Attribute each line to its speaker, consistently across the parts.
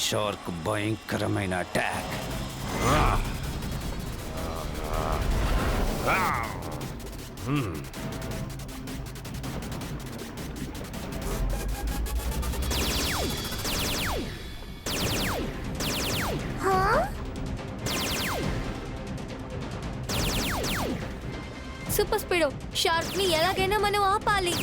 Speaker 1: Shark భయంకరమైన attack.
Speaker 2: Super speedo, shark ని ఎలాగైనా మనం ఆపాలి.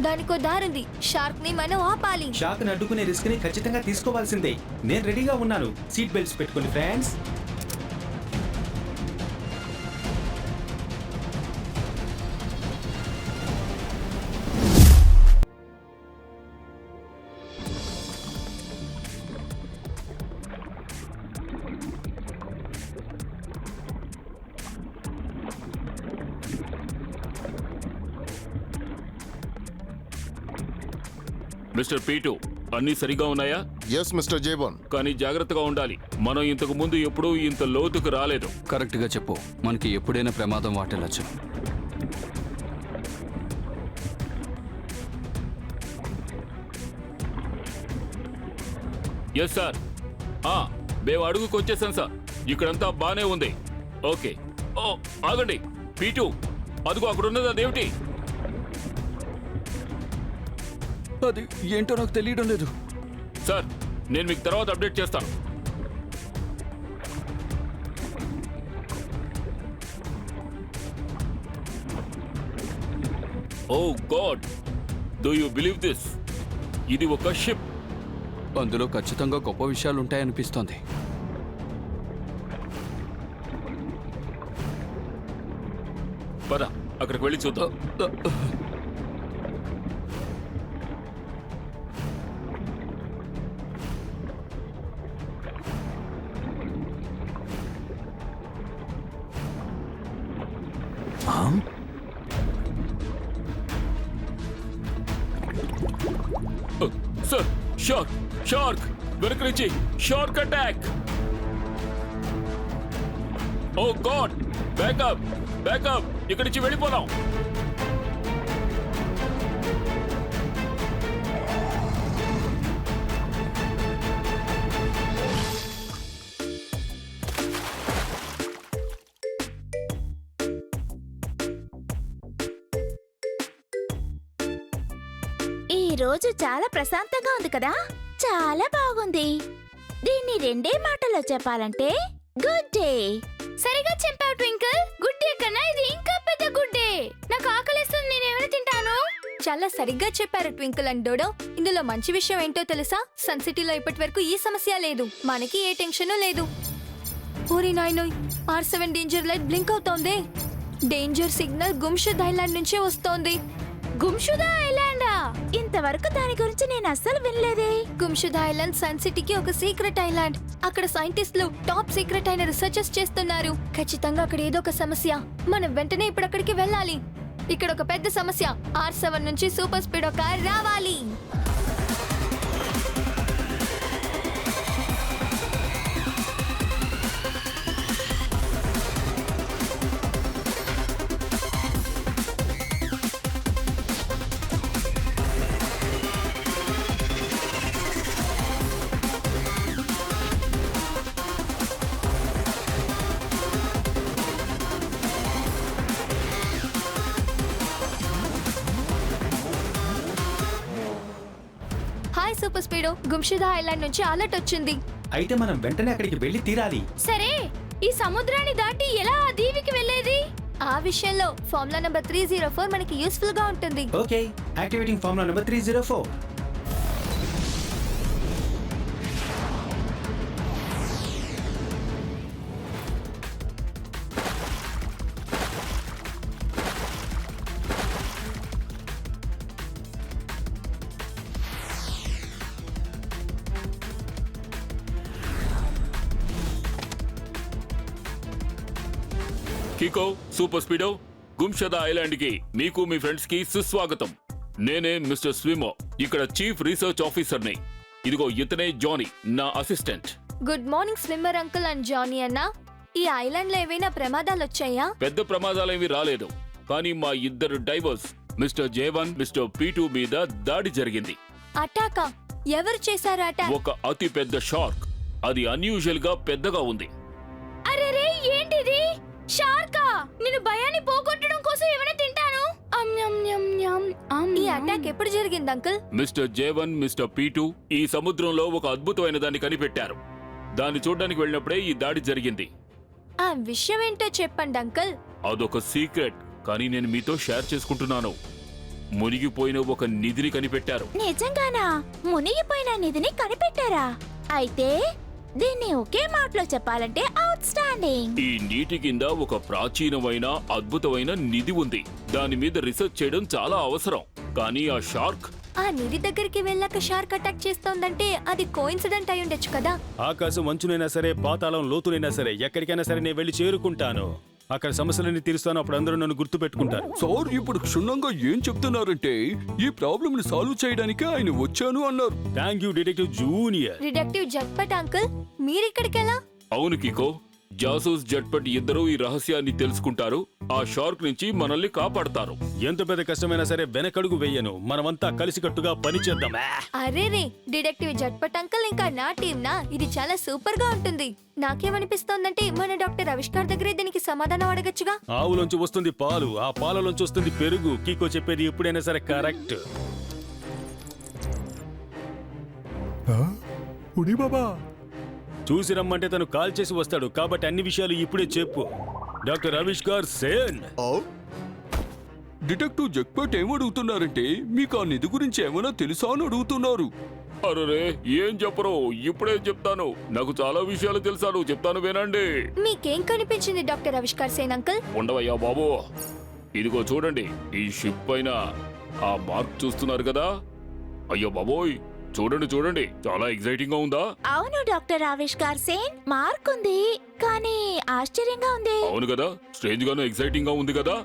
Speaker 2: దానికో దారుంది. షార్క్ ని మనం ఆపాలి.
Speaker 3: షార్క్ ని అడ్డుకునే రిస్క్ ని ఖచ్చితంగా తీసుకోవాల్సిందే. నేను రెడీగా ఉన్నాను. సీట్ బెల్ట్స్ పెట్టుకోండి ఫ్రెండ్స్.
Speaker 4: మిస్టర్ పీటు, అన్నీ సరిగా ఉన్నాయా?
Speaker 5: ఎస్ మిస్టర్ జేబోన్.
Speaker 4: కానీ జాగ్రత్తగా ఉండాలి. మనం ఇంతకు ముందు ఎప్పుడూ ఇంత లోతుకు రాలేదు.
Speaker 1: కరెక్ట్ గా చెప్పు, మనకి ఎప్పుడైనా ప్రమాదం వాటిల్లొచ్చు.
Speaker 4: Yes sir. మేము అడుగుకు వచ్చేసాం సార్. ఇక్కడంతా బానే ఉంది. ఓకే. ఓ ఆగండి పీటు, అదిగో అక్కడున్నది అదేమిటి?
Speaker 1: అది ఏంటో నాకు తెలియడం లేదు
Speaker 4: సార్. నేను మీకు తర్వాత అప్డేట్ చేస్తాను. Oh god, do you believe this? ఇది ఒక షిప్.
Speaker 1: అందులో ఖచ్చితంగా గొప్ప విషయాలు ఉంటాయనిపిస్తోంది.
Speaker 4: పద, అక్కడికి వెళ్ళి చూద్దాం. సార్, షార్క్ షార్క్ వెనక నుంచి షార్క్ అటాక్. ఓ గాడ్, బ్యాకప్ బ్యాకప్, ఇక్కడి నుంచి వెళ్ళిపోదాం.
Speaker 6: ఈ రోజు చాలా ప్రశాంతంగా ఉంది కదా. చాలా బాగుంది. దీన్ని రెండే మాటలో చెప్పాలంటే గుడ్ డే.
Speaker 2: సరిగా చెప్పావు ట్వింకిల్. గుడ్ డే కన్నా ఇది ఇంకా పెద్ద గుడ్ డే. నాకు ఆకలిస్తుంది, నేనేమైనా తింటాను. చాలా సరిగ్గా చెప్పారు ట్వింకిల్ అండ్ డోడో. ఇందులో మంచి విషయం ఏంటో తెలుసా? సన్ సిటీలో ఇప్పటి వరకు ఈ సమస్య లేదు. మనకి ఏ టెన్షన్ లేదు. ఓరి నాయనోయ్, R7 డేంజర్ లైట్ బ్లింక్ అవుతోంది. డేంజర్ సిగ్నల్ గుమ్షుద్ ఐలాండ్ నుంచే వస్తోంది. గుమ్షుదా ఐలాండా?
Speaker 6: ఇంతవరకు దాని గురించి నేను అస్సలు వినలేదే.
Speaker 2: గుమ్షుద్ ఐలాండ్ సన్ సిటీకి ఒక సీక్రెట్ ఐలాండ్. అక్కడ సైంటిస్టులు టాప్ సీక్రెట్ అయిన రీసెర్చెస్ చేస్తున్నారు. ఖచ్చితంగా అక్కడ ఏదో ఒక సమస్య. మనం వెంటనే ఇప్పుడు అక్కడికి వెళ్ళాలి. ఇక్కడ ఒక పెద్ద సమస్య. R7 నుంచి సూపర్ స్పీడో కార్ రావాలి. హాయ్ సూపర్ స్పీడో, గుమ్షుదా ఐలాండ్ నుంచి అలర్ట్ వచ్చింది.
Speaker 3: అయితే మనం వెంటనే అక్కడికి వెళ్ళి తీరాలి.
Speaker 2: సరే, ఈ సముద్రాన్ని దాటి ఎలా ఆ దీవికి వెళ్ళేది? ఆ విషయంలో ఫార్ములా నంబర్ 304 మనకి యూస్ఫుల్ గా ఉంటుంది.
Speaker 3: Okay, activating formula number 304.
Speaker 4: Kiko, super Speedo, Gumshuda island కి మీకు మీ ఫ్రెండ్స్ కి సుస్వాగతం. నేనే మిస్టర్ స్విమో, ఇక్కడ చీఫ్ రీసెర్చ్ ఆఫీసర్ని. ఇదిగో ఇతనే జానీ, నా assistant.
Speaker 2: Good morning swimmer uncle and Johnny అన్న. ఈ ఐలాండ్ లో ఏవైనా ప్రమాదాలు వచ్చాయా?
Speaker 4: పెద్ద ప్రమాదాలేమీ రాలేదు, కానీ మా ఇద్దరు divorce mister J1 mister P2 మీద దాడి జరిగింది.
Speaker 2: అటాకా? ఎవరు చేశారు అటాక్?
Speaker 4: ఒక అతి పెద్ద షార్క్. అది అన్యూజువల్ గా పెద్దగా ఉంది.
Speaker 2: అరే రే, ఏంటిది? షార్కా? నేను భయాన్ని పోగొట్టడం కోసం ఏమైనా తింటాను. ఈ అటాక్ ఎప్పుడు జరిగింది uncle?
Speaker 4: Mister J1 mister P2 ఈ సముద్రంలో ఒక అద్భుతమైన దాన్ని కనిపెట్టారు. దాన్ని చూడడానికి వెళ్ళినప్పుడే ఈ దాడి జరిగింది.
Speaker 2: ఆ విషయం ఏంటో చెప్పండి అంకుల్.
Speaker 4: అదొక సీక్రెట్, కానీ నేను మీతో షేర్ చేసుకుంటున్నాను. మునిగిపోయిన ఒక నిధిని కనిపెట్టారు.
Speaker 6: నిజంగానా? మునిగిపోయిన నిధిని కనిపెట్టారా? అయితే దీన్ని ఒకే మాటలో చెప్పాలంటే అవుట్ స్టాండింగ్.
Speaker 4: ఈ నీటి కింద ఒక ప్రాచీనమైన అద్భుతమైన నిధి ఉంది. దాని మీద రీసెర్చ్ చేయడం చాలా అవసరం. కానీ ఆ షార్క్
Speaker 2: ఆ నిధి దగ్గరికి వెళ్ళాక షార్క్ అటాక్ చేస్తోందంటే అది కోఇన్సిడెంట్ అయి ఉండొచ్చు కదా.
Speaker 3: ఆకాశం అంచునైనా సరే, పాతాళం లోతునైనా సరే, ఎక్కడికైనా సరే నేను వెళ్ళి చేరుకుంటాను. అక్కడ సమస్యలన్నీ తీరుస్తాను. అప్పుడు అందరూ నన్ను గుర్తు పెట్టుకుంటారు.
Speaker 1: సార్ ఇప్పుడు క్షుణ్ణంగా ఏం చెప్తున్నారంటే ఈ ప్రాబ్లమ్ ని సాల్వ్ చేయడానికి ఆయన వచ్చాను అన్నారు.
Speaker 3: Thank you detective junior.
Speaker 2: Detective Jhatpat uncle, మీరిక్కడికెలా?
Speaker 4: అవును కికో, జాసూస్ జట్పట్ ఇద్దరూ ఈ రహస్యాన్ని తెలుసుకుంటారు. ఆ షార్క్ నుంచి మనల్ని కాపాడతారు.
Speaker 3: ఎంత పెద్ద కష్టమైనా సరే వెనకడుగు వెయ్యను. మనమంతా కలిసికట్టుగా పనిచేద్దాం.
Speaker 2: అరే రే, డిటెక్టివ్ జట్పట్ అంకుల్ ఇంకా నా టీమ్ నా ఇది చాలా సూపర్ గా ఉంటుంది. నాకేమనిపిస్తోందంటే మన డాక్టర్ ఆవిష్కార్ దగ్గరే దీనికి సమాధానం అడగచ్చుగా.
Speaker 3: ఆవులోంచి వస్తుంది పాలు, ఆ పాలలోంచి వస్తుంది పెరుగు. కీకో చెప్పేది ఎప్పుడైనా సరే కరెక్ట్. చూసి రమ్మంటే తను కాల్ చేసి వస్తాడు. కాబట్టి అన్ని విషయాలు ఇప్పుడే చెప్పు. డాక్టర్ ఆవిష్కార్ సేన్.
Speaker 1: డిటెక్టివ్ జక్పట్ ఏమడుగుతున్నారంటే మీకు ఆ నిధి గురించి ఏమైనా తెలుసా అని అడుగుతున్నారు.
Speaker 4: అరే ఏం చెప్పరు, ఇప్పుడే చెప్తాను. నాకు చాలా విషయాలు తెలుసాను, చెప్తాను వినండి.
Speaker 2: మీకేం కనిపించింది డాక్టర్ ఆవిష్కార్ సేన్ అంకుల్?
Speaker 4: ఉండవయ్యా బాబు, ఇదిగో చూడండి. ఈ షిప్ పైన ఆ మార్క్ చూస్తున్నారు కదా? అయ్యో బాబోయ్, చూడండి చూడండి, చాలా ఎక్సైటింగ్ గా ఉందా?
Speaker 6: అవును డాక్టర్ ఆవిష్కార్ సేన్, మార్క్ ఉంది కానీ ఆశ్చర్యంగా ఉంది.
Speaker 4: అవును కదా, స్ట్రేంజ్ గాను ఎక్సైటింగ్ గా ఉంది కదా.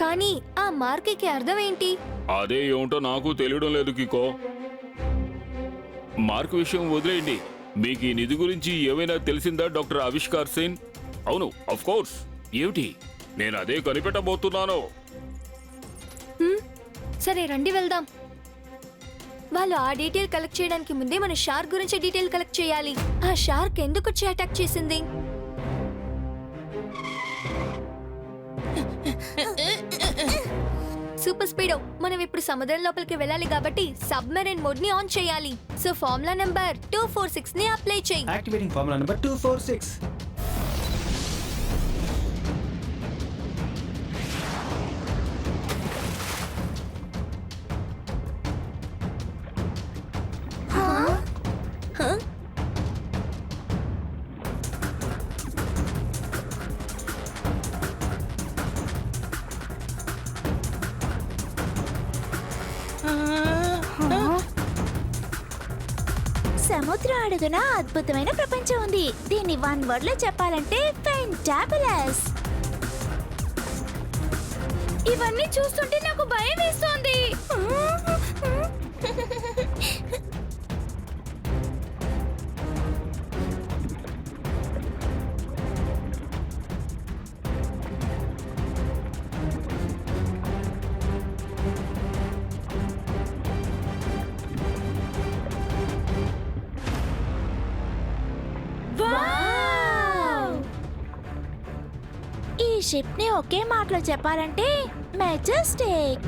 Speaker 2: కానీ ఆ మార్క్కి అర్థం ఏంటి?
Speaker 4: అదే ఏమిటో నాకు తెలియడం లేదు కికో. మార్క్ విషయం వదిలేయండి. మీకు ఈ నిధి గురించి ఏమైనా తెలిసిందా డాక్టర్ ఆవిష్కార్ సేన్? అవును, ఆఫ్ కోర్స్. ఏమిటి? నేను అదే కనిపెట్టబోతున్నాను.
Speaker 2: సరే రండి వెళ్దాం. వాళ్ళు ఆ డీటెయిల్ కలెక్ట్ చేయడానికి ముందే మన షార్క్ గురించి డీటెయిల్ కలెక్ట్ చేయాలి. ఆ షార్క్ ఎందుకు వచ్చి అటాక్ చేసింది? సూపర్ స్పీడో, మనం ఇప్పుడు సముద్రం లోపలికి వెళ్ళాలి కాబట్టి సబ్మెరైన్ మోడ్ ని ఆన్ చేయాలి. సో ఫార్ములా నంబర్ 246 ని అప్లై చేయి.
Speaker 3: Activating formula number 246.
Speaker 6: సముద్ర అడుగున అద్భుతమైన ప్రపంచం ఉంది. దీన్ని వన్ వర్డ్ లో చెప్పాలంటే ఫెంటాబులస్.
Speaker 2: ఇవన్నీ చూస్తుంటే నాకు భయం వేస్తోంది.
Speaker 6: ఈ షిప్ ని ఒకే మాటలో చెప్పాలంటే మెజెస్టిక్.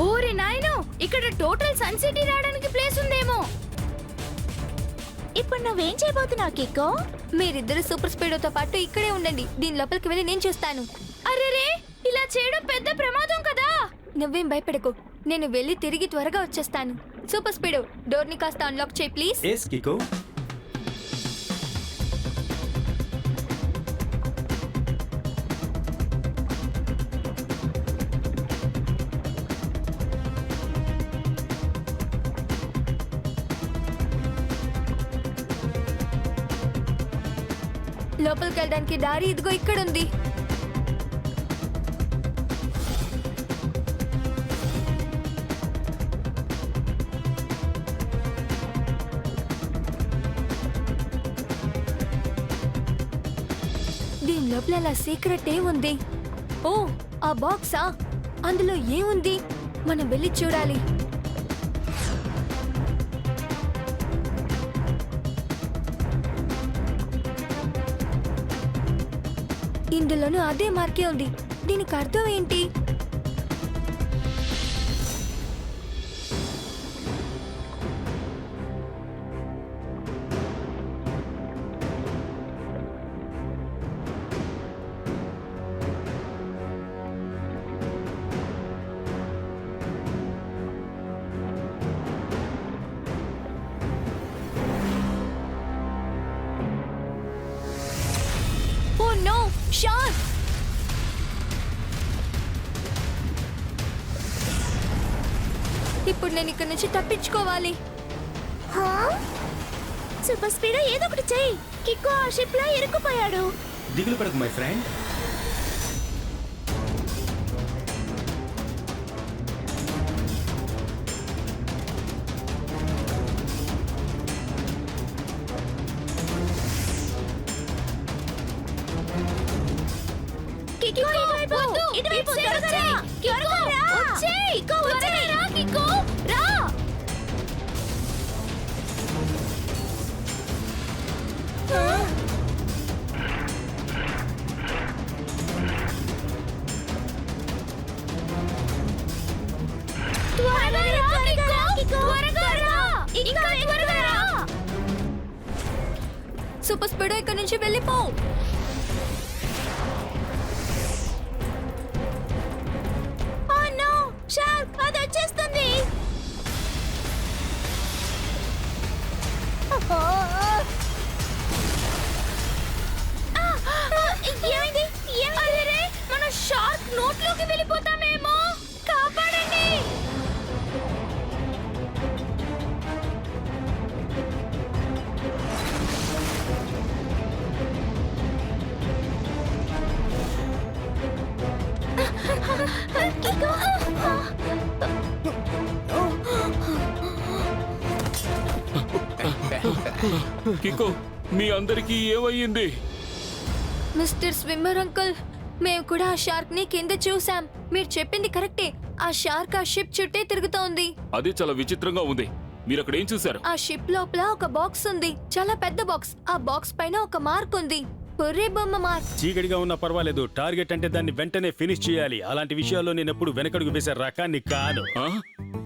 Speaker 2: ఓరి నాయనో, ఇక్కడ టోటల్ సన్ సిటీ రావడానికి ప్లేస్ ఉందేమో.
Speaker 6: ఇప్పుడు నువ్వేం చేయబోతున్నావు కిక్కో?
Speaker 2: మీరిద్దరు సూపర్ స్పీడోతో పాటు ఇక్కడే ఉండండి. దీని లోపలికి వెళ్ళి నేను చూస్తాను. అరేరే, ఇలా చేయడం పెద్ద ప్రమాదం కదా. నువ్వేం భయపడకు, నేను వెళ్ళి తిరిగి త్వరగా వచ్చేస్తాను. సూపర్ స్పీడో, డోర్ ని కాస్త అన్లాక్ చేయి ప్లీజ్.
Speaker 3: ఎస్ కికో.
Speaker 2: లోపలికి వెళ్ళడానికి దారి ఇదిగో ఇక్కడ ఉంది. లోపల అలా సీక్రెట్ ఏముంది? ఓ, ఆ బాక్సా? అందులో ఏముంది? మనం వెళ్ళి చూడాలి. ఇందులోనూ అదే మార్కే ఉంది. దీనికి అర్థం ఏంటి? Oh no, shark! ఇప్పుడు నేను ఇక్కడ నుంచి తప్పించుకోవాలి.
Speaker 6: సూపర్ స్పీడ్ ఏదో ఒకటి చెయ్యి. కిక్కో ఆ షిప్ లో ఇరుక్కుపోయాడు.
Speaker 3: దిగులు పడకు మై ఫ్రెండ్.
Speaker 6: కిక్కో ఇటువైపు, ఇటువైపు, త్వరగా రా. త్వరగా రా. కిక్కో వచ్చేయ్.
Speaker 2: కిక్కో, రా!
Speaker 6: త్వరగా రా, కిక్కో. త్వరగా రా. ఇంకా త్వరగా రా.
Speaker 2: సూపర్ స్పీడో ఇక్కడ నుంచి వెళ్ళిపో.
Speaker 6: ఓ నో, షార్క్ అది వచ్చేస్తుంది. ఏమైంది?
Speaker 2: అరే, మన షార్క్ నోట్లోకి వెళ్ళిపోతామేమో. కాపాడండి!
Speaker 4: కికో, మీ అందరికీ ఏమయ్యింది?
Speaker 2: మిస్టర్ స్విమ్మర్ అంకుల్, మేము కూడా ఆ షార్క్ ని కింద చూసాం. మీరు చెప్పింది కరెక్టే. ఆ షార్క్ ఆ షిప్ చుట్టే తిరుగుతోంది.
Speaker 4: అది చాలా విచిత్రంగా ఉంది. మీరు అక్కడ ఏం చూశారు?
Speaker 2: ఆ షిప్ లోపల ఒక బాక్స్ ఉంది, చాలా పెద్ద బాక్స్. ఆ బాక్స్ పైన ఒక మార్క్ ఉంది, పుర్రే బొమ్మ మార్క్.
Speaker 3: చీకటిగా ఉన్నా పర్వాలేదు, టార్గెట్ అంటే దాన్ని వెంటనే ఫినిష్ చేయాలి. అలాంటి విషయాల్లో నేను ఎప్పుడు వెనకడుగు వేసే రకాన్ని కాను.
Speaker 4: ఆ?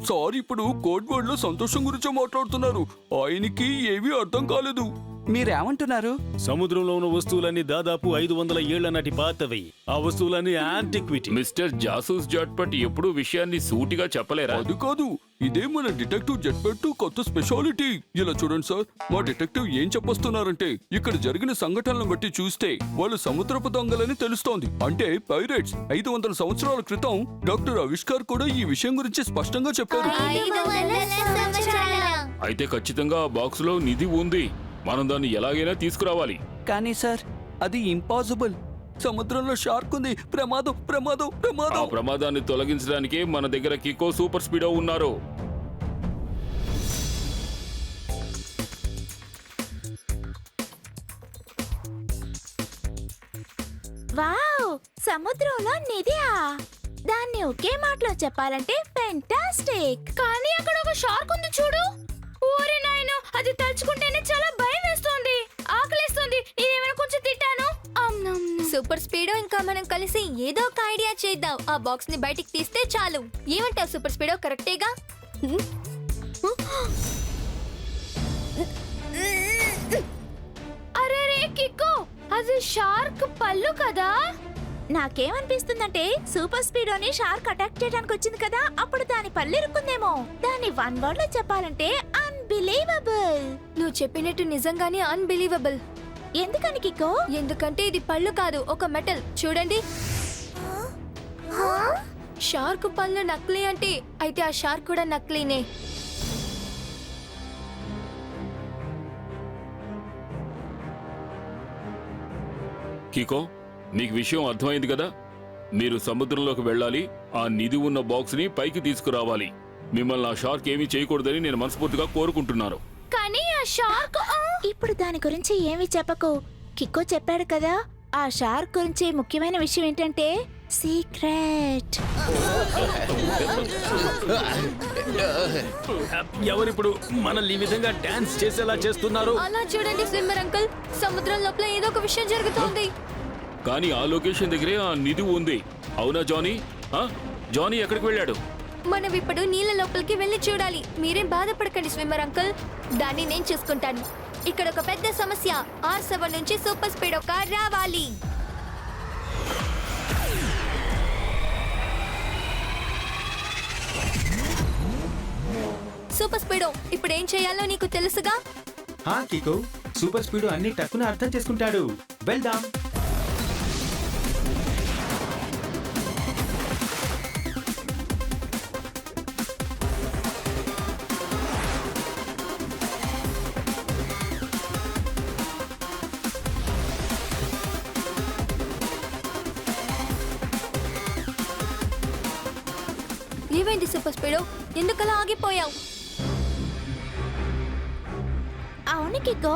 Speaker 1: సార్ ఇప్పుడు కోడ్ వర్డ్ లో సంతోషం గురించి మాట్లాడుతున్నారు. ఆయనకి ఏమీ అర్థం కాలేదు.
Speaker 5: మీరేమంటున్నారు?
Speaker 3: సముద్రంలో ఉన్న వస్తువులన్నీ దాదాపు 500 ఏళ్ల నాటి పాతవి. ఆ వస్తువులన్నీ యాంటిక్విటీ.
Speaker 4: మిస్టర్ జాసూస్ జట్పట్ ఎప్పుడూ విషయాన్ని సూటిగా చెప్పలేరా?
Speaker 1: అది కాదు, ఇదే మన డిటెక్టివ్ జట్పెట్టు కొత్త స్పెషాలిటీ. ఇలా చూడండి సార్, మా డిటెక్టివ్ ఏం చెప్పొస్తున్నారంటే ఇక్కడ జరిగిన సంఘటనలను బట్టి చూస్తే వాళ్ళు సముద్రపు దొంగలని తెలుస్తోంది. అంటే పైరేట్స్. 500 సంవత్సరాల క్రితం డాక్టర్ ఆవిష్కార్ కూడా ఈ విషయం గురించి స్పష్టంగా చెప్పారు.
Speaker 4: అయితే ఖచ్చితంగా ఆ బాక్స్ లో నిధి ఉంది. మనం దాన్ని ఎలాగైనా తీసుకురావాలి.
Speaker 5: కానీ సార్, అది ఇంపాసిబుల్.
Speaker 1: సముద్రంలో షార్క్ ఉంది. ప్రమాదం, ప్రమాదం,
Speaker 4: ఆ
Speaker 1: ప్రమాదం.
Speaker 4: ప్రమాదాన్ని తొలగించడానికే మన దగ్గర కికో సూపర్ స్పీడో ఉన్నారు.
Speaker 6: వావ్, సముద్రంలో నిధియా? దాన్ని ఒకే మాటలో చెప్పాలంటే ఫెంటాస్టిక్.
Speaker 2: కానీ అక్కడ ఒక షార్క్ ఉంది చూడు. ఓరే నాయనో, అది తలుచుకుంటేనే చాలా భయం వేస్తుంది. ఆకలేస్తుంది. నేనేమైనా కొంచెం తింటాను. సూపర్ స్పీడో ఇంకా మనం కలిసి ఏదో ఒక ఐడియా చేద్దాం. ఆ బాక్స్ ని బయటికి తీస్తే చాలు. ఏమంటావు సూపర్ స్పీడో? కరెక్టేగా? అరే రే కిక్కో, అది షార్క్ పళ్ళు కదా?
Speaker 6: నాకేమనిపిస్తుందంటే సూపర్ స్పీడోని షార్క్ అటాక్ చేయడానికి వచ్చింది కదా, అప్పుడు దాని పళ్ళు ఇరుక్కుందేమో. దాని వన్ వర్డ్ లో చెప్పాలంటే అన్బిలీవబుల్.
Speaker 2: నువ్వు చెప్పినట్టు నిజంగానే అన్బిలీవబుల్.
Speaker 6: ఎందుకని కిక్కో?
Speaker 2: ఎందుకంటే ఇది పళ్ళు కాదు, ఒక మెటల్. చూడండి, షార్క్ పళ్ళు నకిలీ అంటే అయితే ఆ షార్క్ కూడా నకిలీనే.
Speaker 4: కికో, మీకు విషయం అర్థమైంది కదా? మీరు సముద్రంలోకి వెళ్ళాలి, ఆ నిధి ఉన్న బాక్స్ ని పైకి తీసుకురావాలి. మిమ్మల్ని ఆ షార్క్ ఏమీ చేయకూడదని నేను మనస్ఫూర్తిగా కోరుకుంటున్నాను.
Speaker 2: కానీ ఆ షార్క్
Speaker 6: ఇప్పుడు దాని గురించి ఏమి చెప్పకు. కిక్కో చెప్పాడు కదా, ఆ షార్క్ గురించి ముఖ్యమైన విషయం ఏంటంటే సీక్రెట్.
Speaker 3: ఎవరిప్పుడు మనల్ని ఈ విధంగా డాన్స్ చేసేలా చేస్తున్నారు?
Speaker 2: అలా చూడండి స్విమ్మర్ అంకుల్, సముద్రం లోపల ఏదో ఒక విషయం జరుగుతోంది.
Speaker 4: కానీ ఆ లొకేషన్ దగ్గరే ఆ నిధి ఉంది. అవునా జానీ? జానీ ఎక్కడికి వెళ్ళాడు?
Speaker 2: మనం ఇప్పుడు నీళ్ళ లోపలికి వెళ్ళి చూడాలి. మీరేం బాధపడకండి స్విమ్మర్ అంకుల్, దాన్ని నేను చూసుకుంటాను. ఇక్కడ ఒక పెద్ద సమస్య, R7 నుంచి సూపర్ స్పీడ్ కార్ రావాలి. సూపర్ స్పీడో, ఇప్పుడు ఏం చేయాలో నీకు తెలుసుగా?
Speaker 3: కికో, సూపర్ స్పీడ్ అన్ని టక్కున అర్థం చేసుకుంటాడు. వెళ్దాం.
Speaker 2: ఏమైంది సూపర్ స్పీడో, ఎందుకలా ఆగిపోయావు?
Speaker 6: అవును కికో,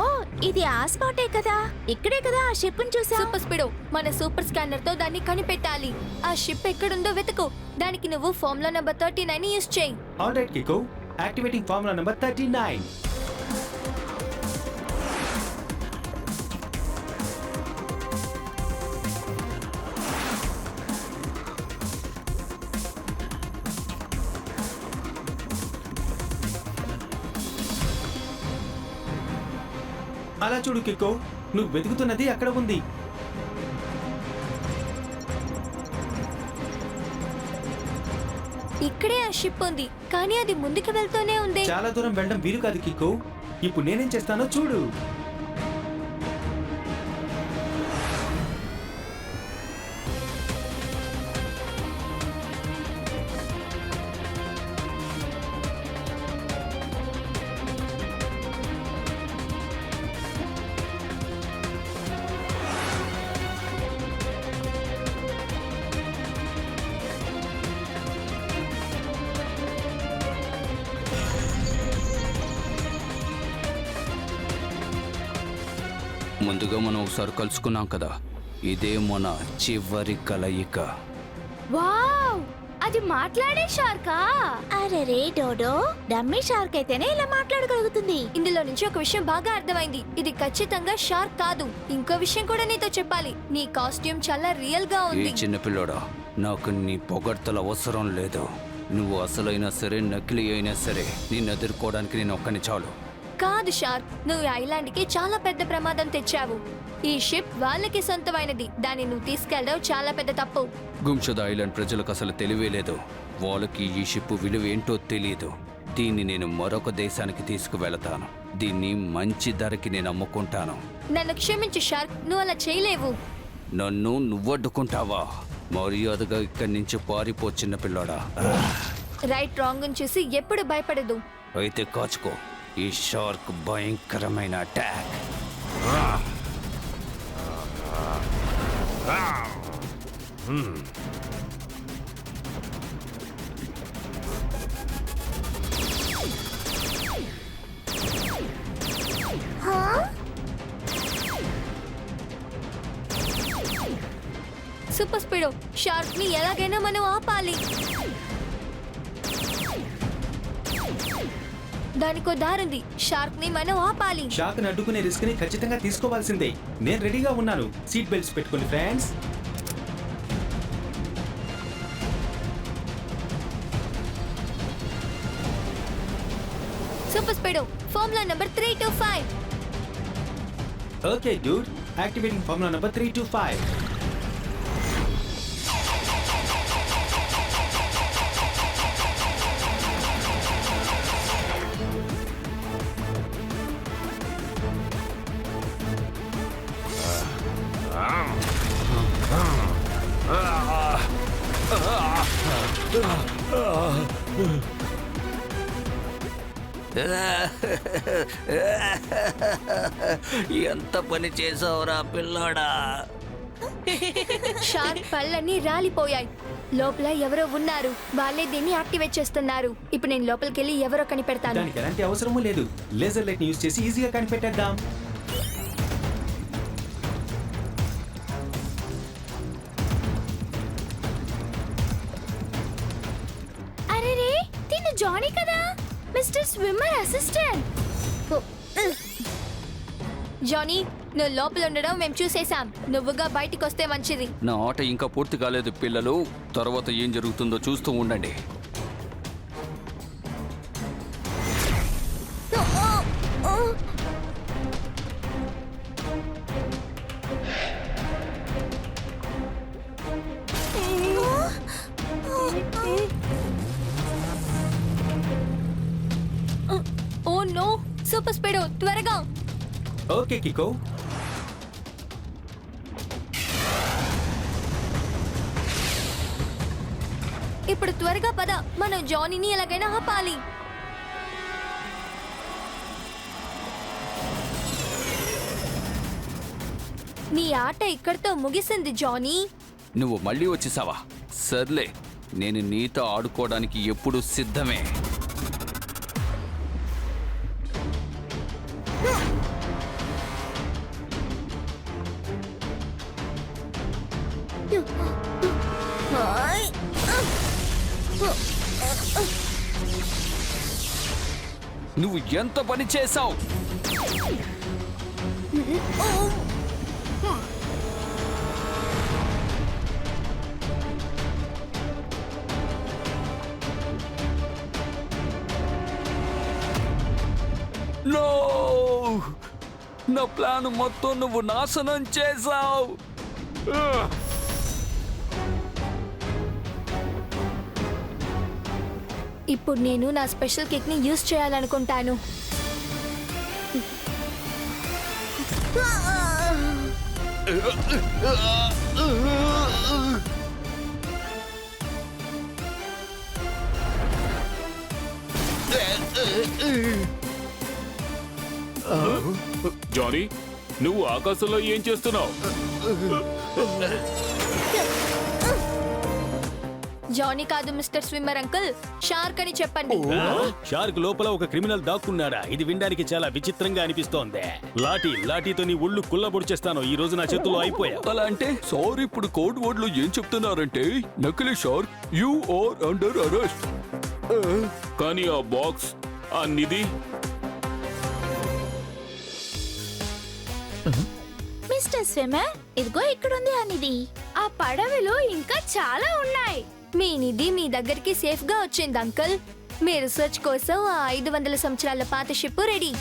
Speaker 6: ఇది ఆ స్పాటే కదా, ఇక్కడే కదా ఆ షిప్ ని చూసా.
Speaker 2: సూపర్ స్పీడో, మన సూపర్ స్కానర్ తో దాన్ని కనిపెట్టాలి. ఆ షిప్ ఎక్కడుందో వెతుకు. దానికి నువ్వు ఫార్ములా నంబర్ 39 యూస్ చేయి.
Speaker 3: Alright Kiko, activating formula number 39. అలా చూడు కికో, నువ్వు వెతుకుతున్నది అక్కడ ఉంది.
Speaker 2: ఇక్కడే ఆ షిప్ ఉంది, కానీ అది ముందుకు వెళ్తూనే ఉంది.
Speaker 3: చాలా దూరం వెళ్ళడం వీలు కాదు కికో. ఇప్పుడు నేనేం చేస్తానో చూడు.
Speaker 5: ముందుగా మనం ఒకసారి కలుసుకున్నాం కదా, ఇదే మన చివరి కలయిక.
Speaker 2: వావ్, అది మాట్లాడే షార్కా?
Speaker 6: అరే రే డోడో, డమ్మీ షార్క్ అయితేనే ఇలా మాట్లాడగలుగుతుంది.
Speaker 2: ఇందులో నుంచి ఒక విషయం బాగా అర్థమైంది. ఇది ఖచ్చితంగా షార్క్ కాదు. ఇంకో విషయం కూడా నీతో చెప్పాలి. నీ కాస్ట్యూమ్ చాలా రియల్ గా
Speaker 5: ఏ
Speaker 2: ఉంది.
Speaker 5: చిన్నపిల్లోడా, నాకు నీ పొగడ్తల అవసరం లేదు. నువ్వు అసలైనా సరే నకిలీ అయినా సరే నిన్ను ఎదుర్కోవడానికి నేను ఒక్కని చాలు.
Speaker 2: కాదు షార్క్, నువ్వు ఈ ఐలాండ్ కి చాలా పెద్ద ప్రమాదం తెచ్చావు. ఈ షిప్ వాళ్ళకి సొంతమైనది, దాన్ని నువ్వు తీసుకెళ్ళడం చాలా పెద్ద తప్పు.
Speaker 5: గుంషద ఐలాండ్ ప్రజలకు అసలు తెలివే లేదు. వాళ్ళకి ఈ షిప్ విలువ ఏంటో తెలియదు. దీన్ని నేను మరొక దేశానికి తీసుకువెళతాను. దీన్ని మంచి ధరకి నేను అమ్ముకుంటాను.
Speaker 2: నన్ను క్షమించు షార్క్, నువ్వు అలా చేయలేవు.
Speaker 5: నన్ను నువ్వడ్డుకుంటావా? మర్యాదగా ఇక్కడి నుంచి పారిపో చిన్నపిల్లోడా.
Speaker 2: రైట్ రాంగ్ చూసి ఎప్పుడు భయపడదు.
Speaker 5: అయితే కాచుకో, ఈ షార్క్ భయంకరమైన అటాక్.
Speaker 2: సూపర్ స్పీడో, షార్క్ ని ఎలాగైనా మనం ఆపాలి. దానికో దారుంది. షార్క్ ని మనం ఆపాలి.
Speaker 3: షార్క్ ని అడ్డుకునే రిస్క్ ని ఖచ్చితంగా తీసుకోవాల్సిందే. నేను రెడీగా ఉన్నాను. సీట్ బెల్ట్స్ పెట్టుకోండి friends.
Speaker 2: Super speedo, formula number 325.
Speaker 3: Okay Dude, activating formula number 325.
Speaker 5: ఎంత పని చేసావురా పిల్లోడా.
Speaker 2: షార్క్ పళ్ళన్నీ రాలిపోయాయి. లోపల ఎవరో ఉన్నారు. వాళ్ళే దీన్ని యాక్టివేట్ చేస్తున్నారు. ఇప్పుడు నేను లోపలికి వెళ్ళి ఎవరో కనిపెడతాను.
Speaker 3: దానికి ఎలాంటి అవసరమూ లేదు. లేజర్ లైట్ ని యూజ్ చేసి ఈజీగా కనిపెట్టేద్దాం.
Speaker 2: జానీ కదా, మిస్టర్ స్విమ్మర్ అసిస్టెంట్. జానీ, నువ్వు లోపల ఉండడం మేము చూసేశాం. నువ్వుగా బయటికి వస్తే మంచిది.
Speaker 5: నా ఆట ఇంకా పూర్తి కాలేదు పిల్లలు. తర్వాత ఏం జరుగుతుందో చూస్తూ ఉండండి.
Speaker 2: ఓ నో, సూపర్ స్పీడో, త్వరగా.
Speaker 3: ఓకే కికో.
Speaker 2: ఇప్పుడు త్వరగా పద, మనం జానీని ఎలాగైనా ఆపాలి. నీ ఆట ఇక్కడితో ముగిసింది జానీ.
Speaker 5: నువ్వు మళ్ళీ వచ్చేసావా? సర్లే, నేను నీతో ఆడుకోవడానికి ఎప్పుడూ సిద్ధమే. నువ్వు ఎంత పని చేశావు? నో! నా ప్లాన్ మొత్తం నువ్వు నాశనం చేశావు.
Speaker 2: ఇప్పుడు నేను నా స్పెషల్ కిక్ ని యూజ్ చేయాలనుకుంటాను.
Speaker 4: జానీ, నువ్వు ఆకాశంలో ఏం చేస్తున్నావు?
Speaker 2: జానీ కాదు మిస్టర్ స్విమ్మర్ అంకుల్, షార్క్ అని చెప్పండి.
Speaker 3: షార్క్ లోపల ఒక క్రిమినల్ దాక్కున్నాడా? ఇది వినడానికి చాలా విచిత్రంగా అనిపిస్తోంది. లాఠీతో నీ ఒళ్ళు కుల్లబొడిచేస్తాను. ఈ రోజు నా చేతుల్లో అయిపోయా.
Speaker 1: అలా అంటే సార్ ఇప్పుడు కోడ్ వర్డ్ లో ఏం చెప్తున్నారంటే నకిలీ shark you are under arrest.
Speaker 4: కానీ ఆ బాక్స్, ఆ నిధి,
Speaker 6: మిస్టర్ స్విమ్మర్, ఇదిగో ఇక్కడుంది అనేది.
Speaker 2: ఆ పడవలో ఇంకా చాలా ఉన్నాయి. మీ నిధి మీ దగ్గరికి సేఫ్ గా వచ్చింది అంకుల్. మీ రీసెర్చ్ కోసం ఆ 500 సంవత్సరాల పాత షిప్ రెడీ.